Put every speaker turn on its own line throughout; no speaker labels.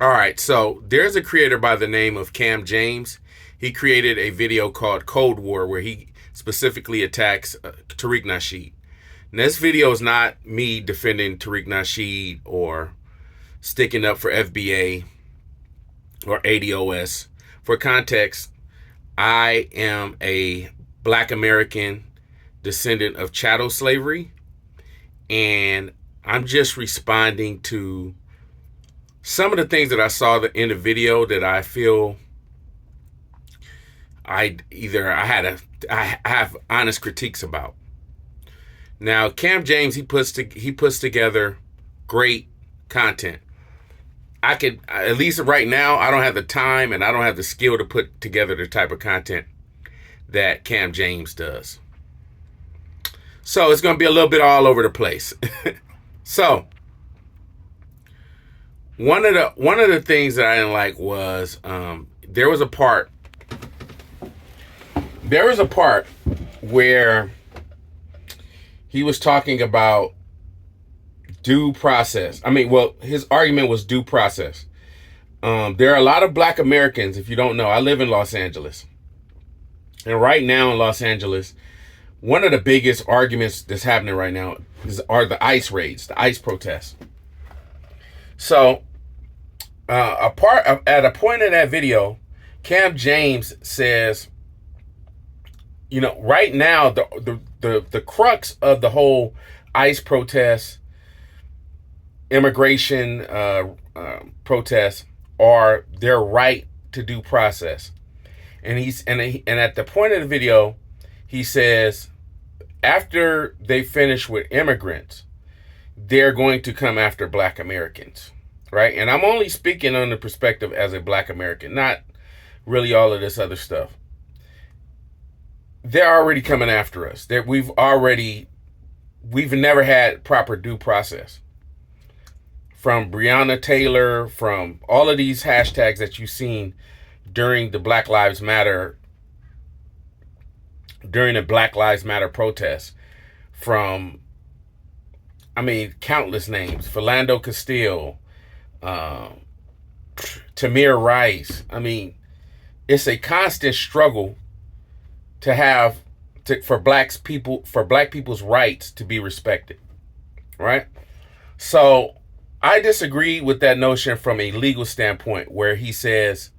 All right, so there's a creator by the name of Cam James. He created a video called Cold War where he specifically attacks Tariq Nasheed. And this video is not me defending Tariq Nasheed or sticking up for FBA or ADOS. For context, I am a Black American descendant of chattel slavery, and I'm just responding to some of the things that I saw in the video that I feel I have honest critiques about. Now, Cam James, he puts together great content. I could, at least right now, I don't have the time and I don't have the skill to put together the type of content that Cam James does. So it's going to be a little bit all over the place. So one of the things that I didn't like was there was a part where he was talking about due process. His argument was due process. There are a lot of Black Americans, if you don't know, I live in Los Angeles. And right now in Los Angeles, one of the biggest arguments that's happening right now are the ICE raids, the ICE protests. So at a point in that video, Cam James says, right now the crux of the whole ICE protest, immigration protests, are their right to due process. And at the point of the video, he says, after they finish with immigrants, they're going to come after Black Americans, right? And I'm only speaking on the perspective as a Black American, not really all of this other stuff. They're already coming after us. We've never had proper due process. From Breonna Taylor, from all of these hashtags that you've seen during the Black Lives Matter protests, from, countless names, Philando Castile, Tamir Rice. It's a constant struggle for Black people's rights to be respected, right? So I disagree with that notion from a legal standpoint, where he says,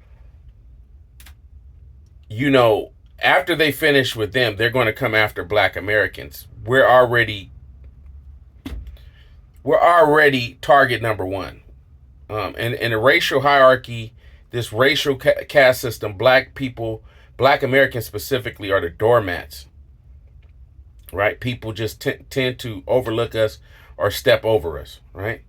after they finish with them, they're going to come after Black Americans. We're already target number one. In a racial hierarchy, this racial caste system, Black Americans specifically, are the doormats, right? People just tend to overlook us or step over us, right?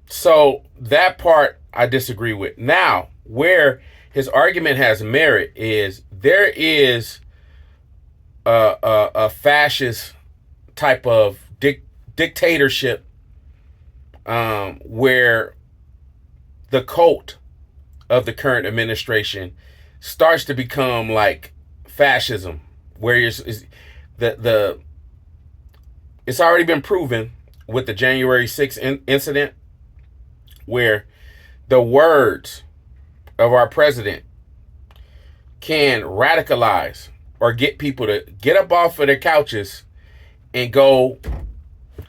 So that part I disagree with. Now, where his argument has merit is there is a fascist type of dictatorship where the cult of the current administration starts to become like fascism, where it's already been proven with the January 6th incident, where the words of our president can radicalize or get people to get up off of their couches and go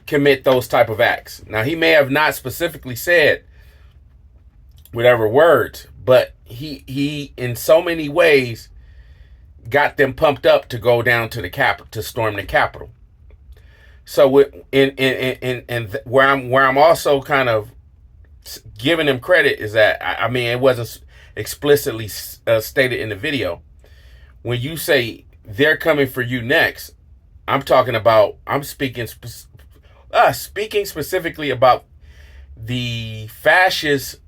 commit those type of acts. Now, he may have not specifically said whatever words, but he in so many ways got them pumped up to go down to the Capitol, to storm the Capitol. So where I'm also kind of giving him credit is that, it wasn't explicitly stated in the video. When you say they're coming for you next, I'm speaking specifically about the fascist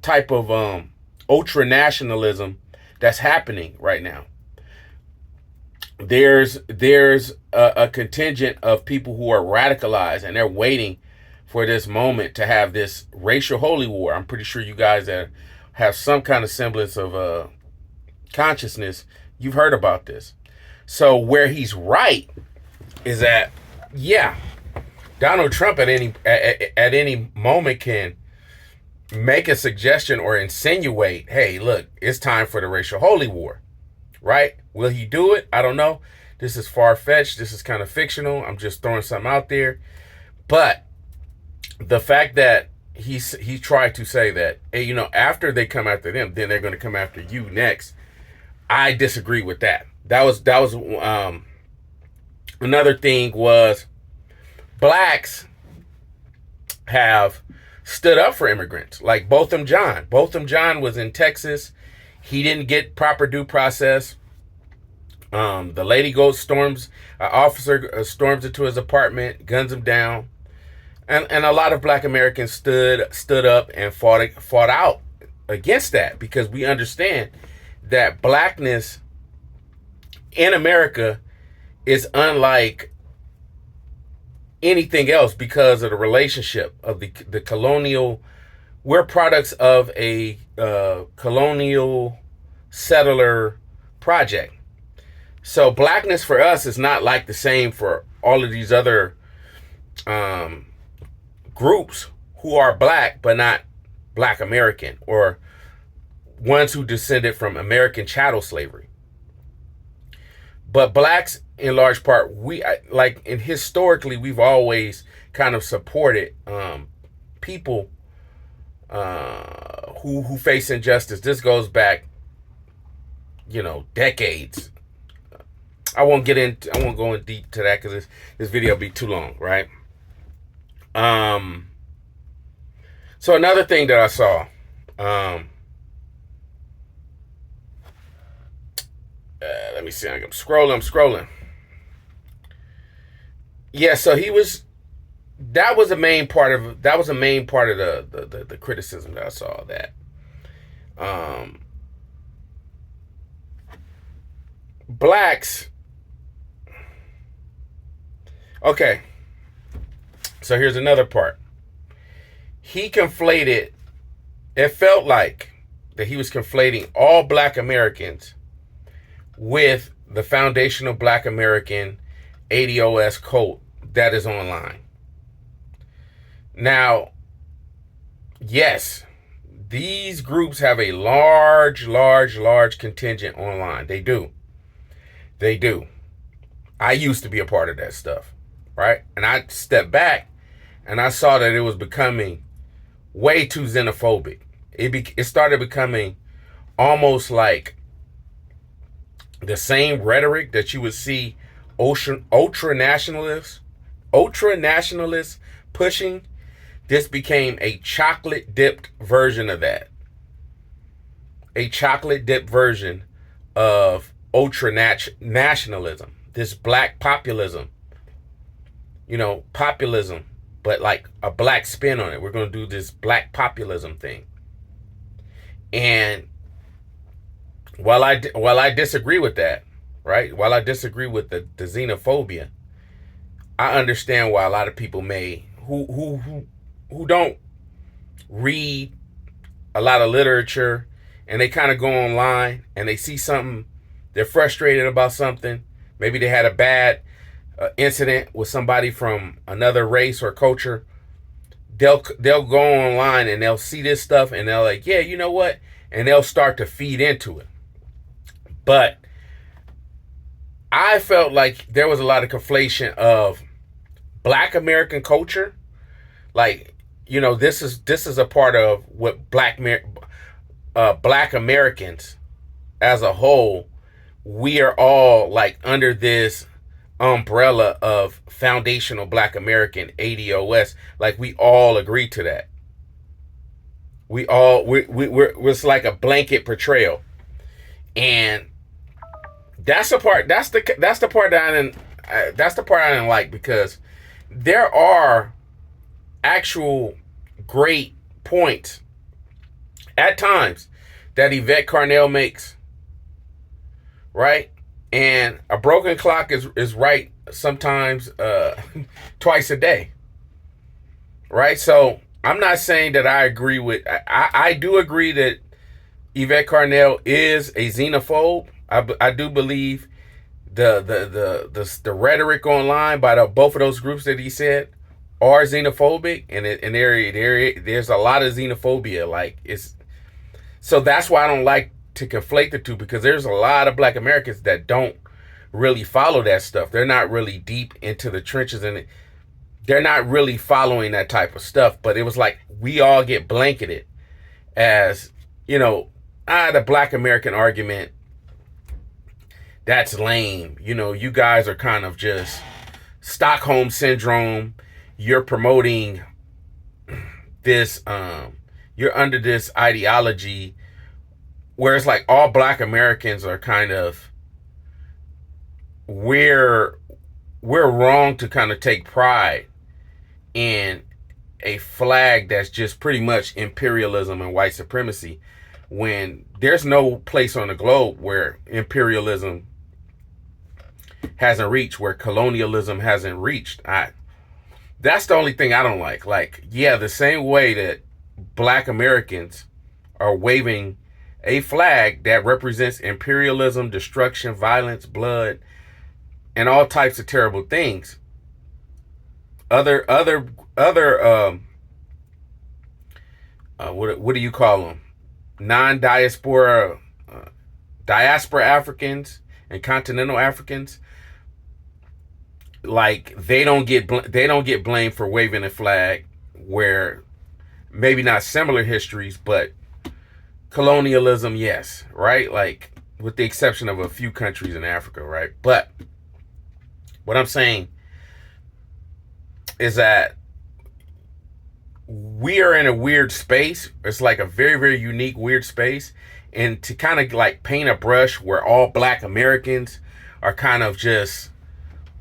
type of ultra nationalism that's happening right now. There's a contingent of people who are radicalized, and they're waiting for this moment to have this racial holy war. I'm pretty sure you guys that have some kind of semblance of consciousness, you've heard about this. So where he's right is that, yeah, Donald Trump at any moment can make a suggestion or insinuate, hey, look, it's time for the racial holy war, right? Will he do it? I don't know. This is far-fetched. This is kind of fictional. I'm just throwing something out there. But the fact that he tried to say that, hey, you know, after they come after them, then they're going to come after you next. I disagree with that. That was another thing was blacks have stood up for immigrants. Like Botham John. Botham John was in Texas. He didn't get proper due process. The lady storms, an officer storms into his apartment, guns him down. And a lot of black Americans stood up and fought out against that, because we understand that blackness in America is unlike anything else because of the relationship of the colonial. We're products of a colonial settler project. So blackness for us is not like the same for all of these other groups who are black but not black American, or ones who descended from American chattel slavery. But blacks, in large part, historically, we've always kind of supported people who face injustice. This goes back, you know, decades. I won't go in deep to that because this video will be too long, right? So another thing that I saw, let me see. I'm scrolling. Yeah, so that was a main part of the criticism that I saw, that blacks. Okay. So here's another part. He conflated, it felt like that he was conflating all black Americans with the foundational black American ADOS cult that is online. Now, yes, these groups have a large contingent online. They do. I used to be a part of that stuff, right? And I stepped back and I saw that it was becoming way too xenophobic. It started becoming almost like the same rhetoric that you would see ultra nationalists pushing. This became a chocolate dipped version of that. A chocolate dipped version of ultra nationalism. This black populism. You know, populism, but like a black spin on it. We're going to do this black populism thing. And while I disagree with that, right? While I disagree with the xenophobia, I understand why a lot of people who don't read a lot of literature, and they kind of go online and they see something, they're frustrated about something. Maybe they had a bad incident with somebody from another race or culture. They'll go online and they'll see this stuff and they're like, yeah, you know what? And they'll start to feed into it. But I felt like there was a lot of conflation of black American culture. Like, you know, this is a part of what black Americans as a whole, we are all like under this umbrella of foundational black American ADOS. Like, we all agree to that. We're it's like a blanket portrayal. And that's the part that I didn't like, because there are actual great points at times that Yvette Carnell makes, right? And a broken clock is right sometimes twice a day, right? So I'm not saying that I agree with, I do agree that Yvette Carnell is a xenophobe. I do believe the rhetoric online by both of those groups that he said are xenophobic, and there's a lot of xenophobia. Like, it's so that's why I don't like to conflate the two, because there's a lot of Black Americans that don't really follow that stuff. They're not really deep into the trenches, and they're not really following that type of stuff. But it was like we all get blanketed as, the Black American argument, that's lame. You guys are kind of just Stockholm syndrome. You're promoting this, you're under this ideology where it's like all Black Americans are kind of, we're wrong to kind of take pride in a flag that's just pretty much imperialism and white supremacy, when there's no place on the globe where imperialism hasn't reached, where colonialism hasn't reached. That's the only thing I don't like. Like, yeah, the same way that Black Americans are waving a flag that represents imperialism, destruction, violence, blood, and all types of terrible things. Other what do you call them? Non-diaspora, diaspora Africans and continental Africans, like they don't get blamed for waving a flag where maybe not similar histories, but colonialism, yes, right? Like, with the exception of a few countries in Africa, right? But what I'm saying is that we are in a weird space. It's like a very, very unique, weird space. And to kind of like paint a brush where all Black Americans are kind of just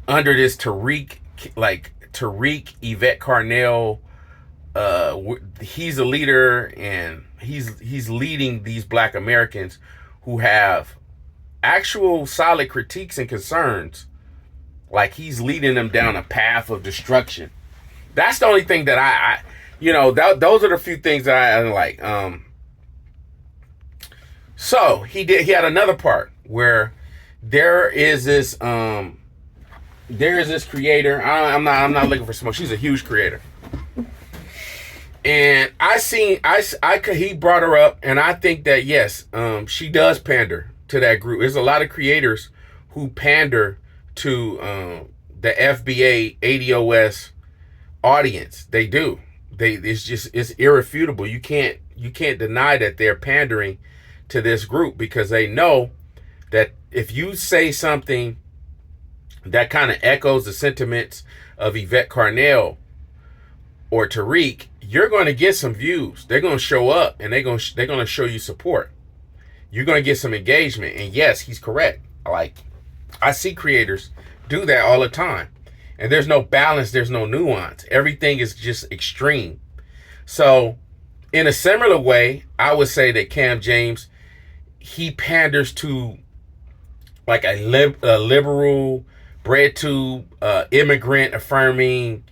under this Tariq, Yvette Carnell, he's a leader, and he's leading these Black Americans who have actual solid critiques and concerns. Like, he's leading them down a path of destruction. That's the only thing that those are the few things that I like. So he had another part where there is this creator. I'm not looking for smoke. She's a huge creator. And he brought her up, and I think that yes, she does pander to that group. There's a lot of creators who pander to the FBA ADOS audience. They do. It's irrefutable. You can't deny that they're pandering to this group, because they know that if you say something that kind of echoes the sentiments of Yvette Carnell or Tariq, you're going to get some views. They're going to show up, and they're going to show you support. You're going to get some engagement. And yes, he's correct. Like, I see creators do that all the time. And there's no balance, there's no nuance. Everything is just extreme. So, in a similar way, I would say that Cam James, he panders to like a liberal, bred to immigrant affirming,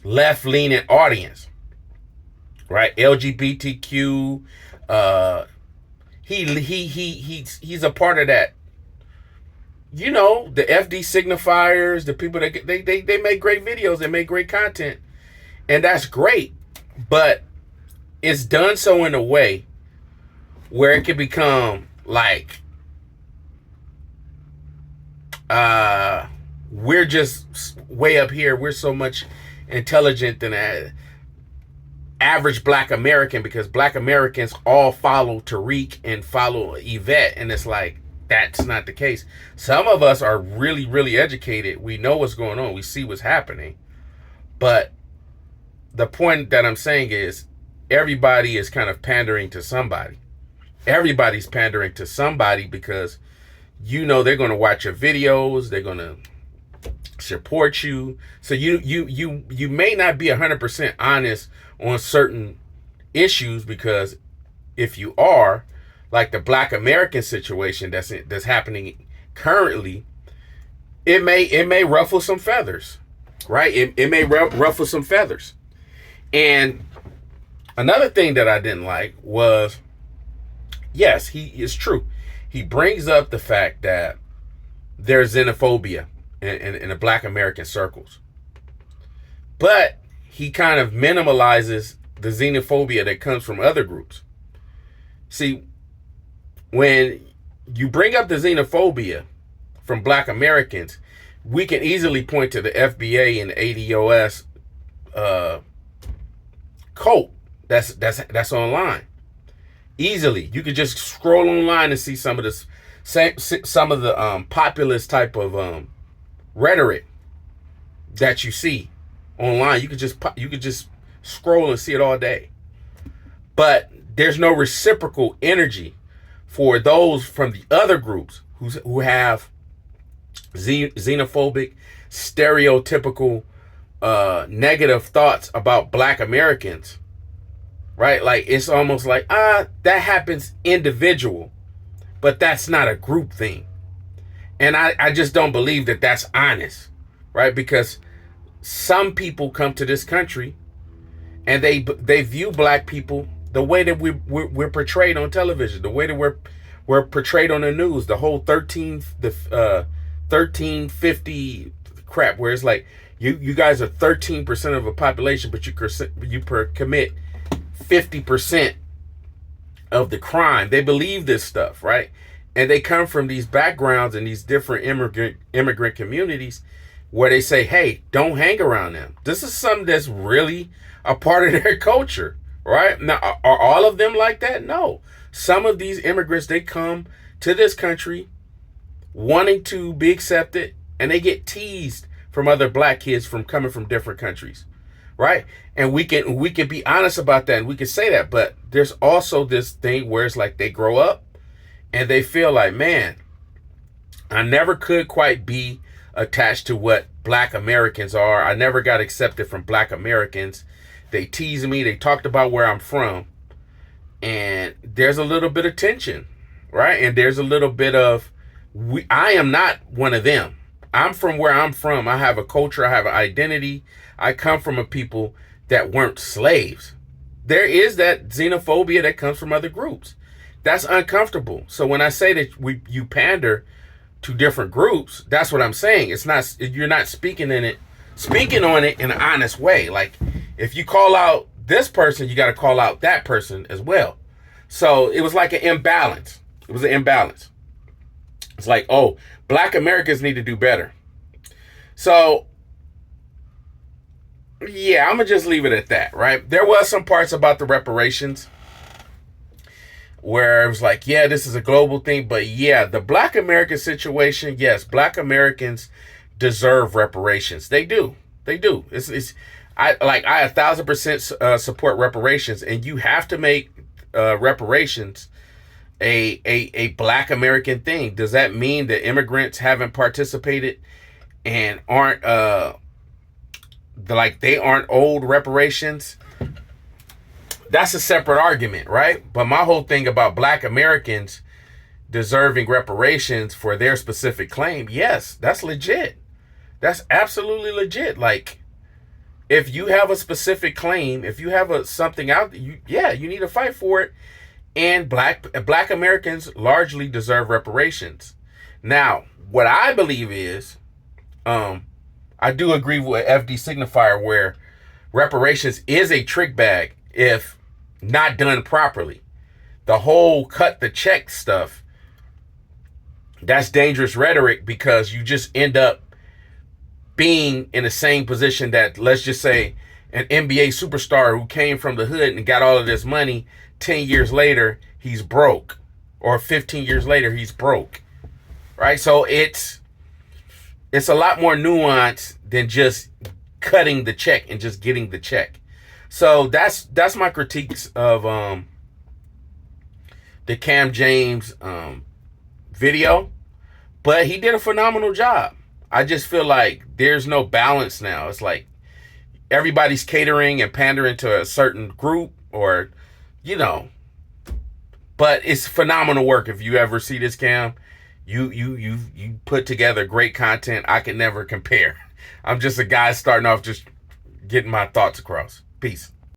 left-leaning audience, right? LGBTQ. He's a part of that. The FD signifiers, the people that they make great videos, they make great content, and that's great. But it's done so in a way where it can become like we're just way up here. We're so much intelligent than an average Black American, because Black Americans all follow Tariq and follow Yvette, and it's like, that's not the case. Some of us are really, really educated. We know what's going on. We see what's happening. But the point that I'm saying is, everybody is kind of pandering to somebody. Everybody's pandering to somebody, because they're going to watch your videos. They're going to support you. So you may not be 100% honest on certain issues, because if you are, like the Black American situation that's happening currently, it may ruffle some feathers, right? It may ruffle some feathers. And another thing that I didn't like was, yes, it's true. He brings up the fact that there's xenophobia in the Black American circles. But he kind of minimalizes the xenophobia that comes from other groups. See, when you bring up the xenophobia from Black Americans, we can easily point to the FBA and the ADOS cult that's online. Easily, you could just scroll online and see some of the populist type of rhetoric that you see online. You could just scroll and see it all day. But there's no reciprocal energy for those from the other groups who have xenophobic, stereotypical, negative thoughts about Black Americans, right? Like, it's almost like, that happens individual, but that's not a group thing. And I just don't believe that that's honest, right? Because some people come to this country and they view Black people the way that we're portrayed on television, the way that we're portrayed on the news, the whole 1350 crap, where it's like you guys are 13% of a population, but you commit 50% of the crime. They believe this stuff, right? And they come from these backgrounds and these different immigrant communities where they say, hey, don't hang around them. This is something that's really a part of their culture, right? Now, are all of them like that? No. Some of these immigrants, they come to this country wanting to be accepted, and they get teased from other Black kids from coming from different countries, right? And we can be honest about that, and we can say that. But there's also this thing where it's like they grow up and they feel like, man, I never could quite be attached to what Black Americans are. I never got accepted from Black Americans. They tease me. They talked about where I'm from. And there's a little bit of tension, right? And there's a little bit of, I am not one of them. I'm from where I'm from. I have a culture. I have an identity. I come from a people that weren't slaves. There is that xenophobia that comes from other groups. That's uncomfortable. So when I say that you pander to different groups, that's what I'm saying. It's not, you're not speaking on it in an honest way. Like, if you call out this person, you got to call out that person as well. So it was like an imbalance. It was an imbalance. It's like, oh, Black Americans need to do better. So, yeah, I'm going to just leave it at that, right? There was some parts about the reparations where it was like, yeah, this is a global thing. But yeah, the Black American situation, yes, Black Americans deserve reparations. They do. They do. I 1,000% support reparations, and you have to make reparations a Black American thing. Does that mean that immigrants haven't participated and aren't they aren't owed reparations? That's a separate argument, right? But my whole thing about Black Americans deserving reparations for their specific claim, yes, that's legit. That's absolutely legit. Like, if you have a specific claim, if you have something out, you need to fight for it. And Black Americans largely deserve reparations. Now, what I believe is, I do agree with FD Signifier where reparations is a trick bag if not done properly. The whole cut the check stuff, that's dangerous rhetoric, because you just end up being in the same position that, let's just say, an NBA superstar who came from the hood and got all of this money, 10 years later, he's broke. Or 15 years later, he's broke. Right? So it's a lot more nuance than just cutting the check and just getting the check. So that's my critiques of the Cam James video. But he did a phenomenal job. I just feel like there's no balance now. It's like everybody's catering and pandering to a certain group, or, but it's phenomenal work. If you ever see this, Cam, you put together great content. I can never compare. I'm just a guy starting off, just getting my thoughts across. Peace.